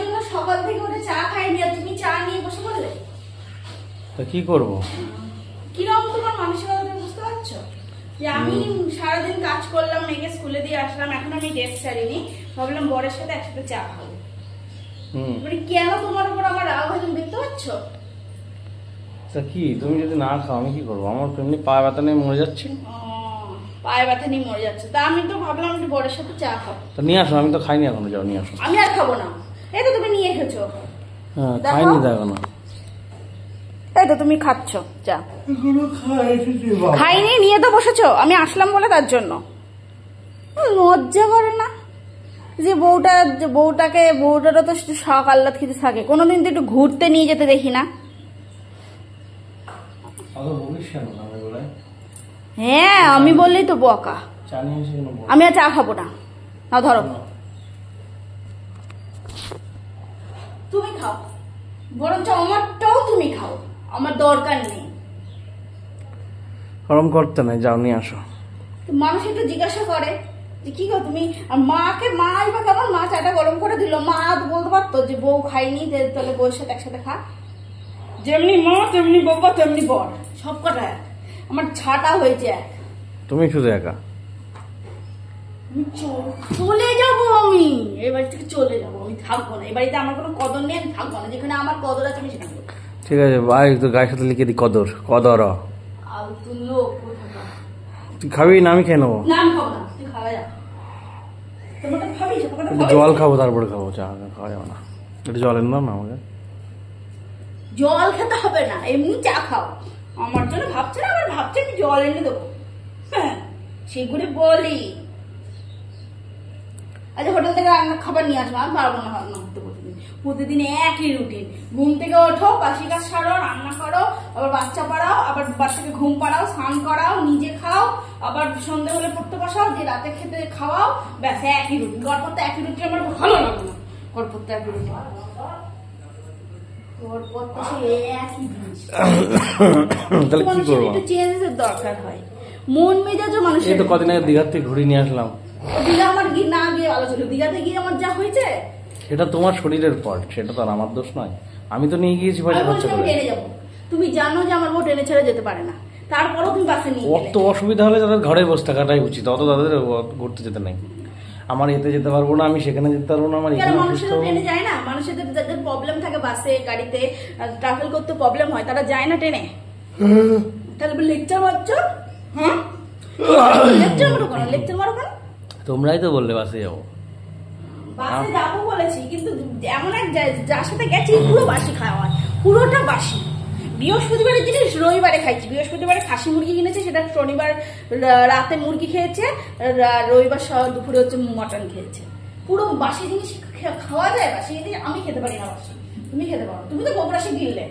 জন্য সকাল থেকে উঠে চা খাইনি, আর তুমি চা নিয়ে বসে পড়লে। তো কি করব? কিরকম তোমার মানসিকতা তুমি বুঝতে পারছো? যে আমি সারাদিন কাজ করলাম, মেয়েকে স্কুলে দিয়ে আসলাম, এখন আমি ডেস্ক ছাড়িনি, ভাবলাম বরের সাথে একসাথে চা খাবো। মানে কেন তোমার উপর আমার রাগ হয় তুমি দেখতে পাচ্ছ? তা কি তুমি যদি না খাও আমি কি করবো? আমার এমনি পা ব্যথা নিয়ে মরে যাচ্ছি। পায়ে ব্যথা নিয়ে মরে যাচ্ছে, তা আমি তো ভাবলাম একটু বরের সাথে চা খাবো। তো নিয়ে আসো, আমি তো খাইনি এখনো। যাও নিয়ে আসো। আমি আর খাবো না। এই তো তুমি নিয়ে এসেছো। হ্যাঁ খাইনি তো এখনো। এই তো তুমি খাচ্ছ চা। খাইনি, নিয়ে তো বসেছো, আমি আসলাম বলে তার জন্য। লজ্জা করে না যে বউটারও তো শখ আহ্লাদ খেতে থাকে, কোনোদিন তো একটু ঘুরতে নিয়ে যেতে দেখি না। হ্যাঁ আমি বললেই তো বকা। আমি আর চা খাবো না। না ধরো তুমি খাও, বরঞ্চ আমারটাও তুমি খাও, আমার দরকার নেই। গরম করতে নাই, যাও নিয়ে আসো। মানুষ একটু জিজ্ঞাসা করে যে কি গো তুমি, আর মাকে মাই বা কেমন, মা চাটা গরম করে দিল, মা বলতে পারতো যে বউ খাইনি, তাহলে বউয়ের সাথে একসাথে খা। যেমনি মা তেমনি বাবা তেমনি বর, সব কটা আমার ছাটা হয়েছে। তুমি শুধু একা। চলে যাবো আমি, এই বাড়ি থেকে চলে যাবো, আমি থাকবো না। এই বাড়িতে আমার কোনো কদর নেই, আমি থাকবো না। যেখানে আমার কদর আছে আমি সেখানে। ঠিক আছে ভাই, তো গায়ের সাথে লিখে দি কদর। কদর আলতু লোক। তুই খাবি না? আমি খেয়ে নেবো। না আমি খাবো না, তুই খাওয়া যা। জল খাবো, তারপরে খাবো। চা খাওয়া যাবে না, একটু জল এনে দাও না আমাকে। জল খেতে হবে না, এমনি চা খাও। আমার জন্য ভাবছে না, আমার ভাবছে আমি জল এনে দেবো। হ্যাঁ সেগুলো বলি। আচ্ছা হোটেল থেকে রান্না খাবার নিয়ে আসবো, আমি পারবো না রান্না করতে। প্রতিদিন একই রুটিন, ঘুম থেকে ওঠো, বাসি কাজ সারো, রান্না করো, আবার বাচ্চা পড়াও, আবার বাচ্চাকে ঘুম পাড়াও, স্নান করাও, নিজে খাও, আবার সন্ধ্যে হলে পড়তে বসাও, যে রাতে খেতে খাওয়াও, ব্যাস একই রুটিন। গড়পড়তে একই রুটিন আমার ভালো লাগে না। গড়পড়তে একই রুটিন, গড়পড়তে একই জিনিস। তাহলে কি করবো? একটু চেঞ্জের দরকার হয়, মন মেজাজও মানুষের। এই তো কদিন আগে দীঘার থেকে ঘুরে নিয়ে আসলাম। দীঘা আমার না গিয়ে ভালো ছিল, দীঘাতে গিয়ে আমার যা হয়েছে। সেটা তোমার শরীরের ফল্ট, সেটা তো আর আমার দোষ নয়। আমি তো নিয়ে গিয়েছি বাড়ি খরচা করে। ট্রেনে যাবো, তুমি জানো যে আমার বউ ট্রেনে ছেড়ে যেতে পারে না, তারপরও তুমি বাসে নিয়ে গেলে। অত অসুবিধা হলে তাদের ঘরে বসে থাকাটাই উচিত, অত তাদের ঘুরতে যেতে নেই। আমার এতে যেতে পারবো না, আমি সেখানে যেতে পারবো না। আমার মানুষের ট্রেনে যায় না, মানুষের যাদের প্রবলেম থাকে বাসে গাড়িতে ট্রাভেল করতে প্রবলেম হয়, তারা যায় না ট্রেনে। তাহলে লেকচার মারছো? হ্যাঁ লেকচার মারো কেন? লেকচার মারো কেন? তোমরাই তো বললে বাসে যাবো। বাসে যাবো বলেছি, কিন্তু এমন এক যার সাথে গেছি পুরো বাসি খাওয়া, পুরোটা বাসি। বৃহস্পতিবারের জিনিস রবিবারে খাইছি। বৃহস্পতিবারে খাসি মুরগি কিনেছে, সেটা শনিবার রাতে মুরগি খেয়েছে, রবিবার দুপুরে হচ্ছে মটন খেয়েছে। পুরো বাসি জিনিস খাওয়া যায়? বাসি জিনিস আমি খেতে পারি না, বাসি তুমি খেতে পারো। তুমি তো গোবরাসি গিললে।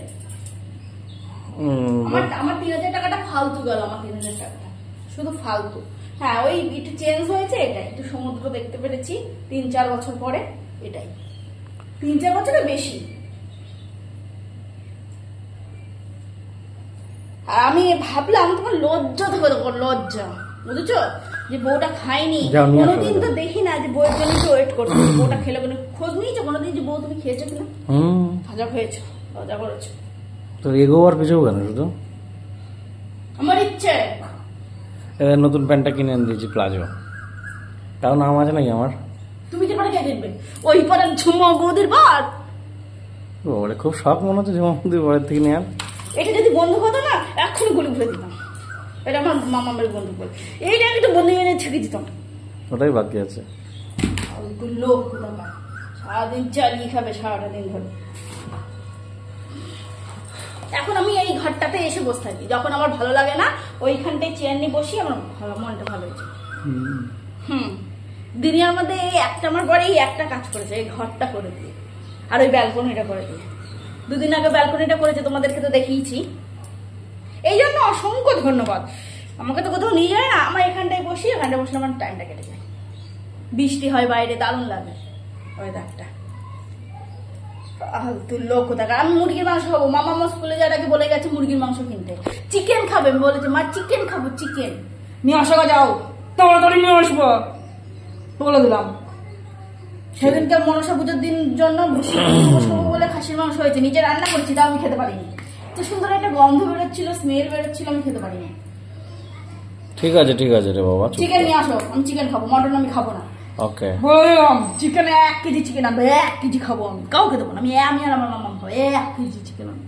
আমার 3000 টাকাটা ফালতু গেল, আমার 3000 টাকাটা শুধু ফালতু। হ্যাঁ ওই একটু চেঞ্জ হয়েছে, এটাই একটু সমুদ্র দেখতে পেরেছি 3-4 বছর পরে, এটাই 3-4 বছরের বেশি। আর আমি ভাবলাম তোমার লজ্জা থেকে, লজ্জা বুঝেছো, যে বউটা খায়নি। কোনোদিন তো দেখি না যে বউয়ের জন্য একটু ওয়েট করছো, বউটা খেলে কোনো খোঁজ নিয়েছো কোনোদিন যে বউ তুমি খেয়েছো কিনা? ভাজা খেয়েছো, ভাজা করেছো। তোর এগোবার পিছু কেন শুধু? আমার ইচ্ছে। নতুন প্যান্টটা কিনে এনে দিয়েছি, প্লাজো। তাও নাম আছে নাকি আমার? তুমি কি পরে কে দেখবে? ওই পরে ঝুমা বৌদির বার। ওরে খুব শখ মনে হচ্ছে ঝুমা বৌদির বাড়ির থেকে নিয়ে। এটা যদি বন্ধ হতো না, এক্ষুনি গুলি ঘুরে দিতাম। এটা আমার মামামের বন্ধু বলে, এইটা আমি তো বন্ধু এনে ছেড়ে দিতাম। ওটাই বাকি আছে। লোক সারাদিন চালিয়ে খাবে সারাটা দিন ধরে। এখন আমি এই ঘরটাতে এসে বসে থাকি, যখন আমার ভালো লাগে না ওইখানটায় চেয়ার নিয়ে বসি, আমার ভালো মনটা ভালো হয়েছে। দুনিয়ার মধ্যে এই একটা আমার বড় এই একটা কাজ করেছে, এই ঘরটা করে দিয়ে আর ওই ব্যালকনিটা করে দিয়ে। 2 দিন আগে ব্যালকনিটা করেছে, তোমাদেরকে তো দেখিয়েছি। এই জন্য অসংখ্য ধন্যবাদ। আমাকে তো কোথাও নিয়ে যায় না, আমার এখানটায় বসি, এখানটায় বসলে আমার টাইমটা কেটে যায়। বৃষ্টি হয় বাইরে, দারুণ লাগে ওয়েদারটা। লোক কোথাকার। আমি মুরগির মাংস খাবো, মামা স্কুলে যাওয়ার আগে বলে গেছে মুরগির মাংস কিনতে। চিকেন খাবে বলেছে, মা চিকেন খাবো, চিকেন নিয়ে আসো, যাও তাড়াতাড়ি নিয়ে আসবো বলে দিলাম। সেদিনকে মনসা পুজোর দিন জন্য বসবো বলে খাসির মাংস হয়েছে, নিজে রান্না করেছি, তা আমি খেতে পারিনি। তো সুন্দর একটা গন্ধ বেরোচ্ছিল, স্মেল বেরোচ্ছিল, আমি খেতে পারিনি। ঠিক আছে রে বাবা, চিকেন নিয়ে আসো, আমি চিকেন খাবো, মটন আমি খাবো না। ওকে বললাম চিকেন 1 কেজি চিকেন আনবে, 1 কেজি খাবো আমি, কাউকে দেবো না, আমি আর আমার মামা খাবো 1 কেজি চিকেন আনবে।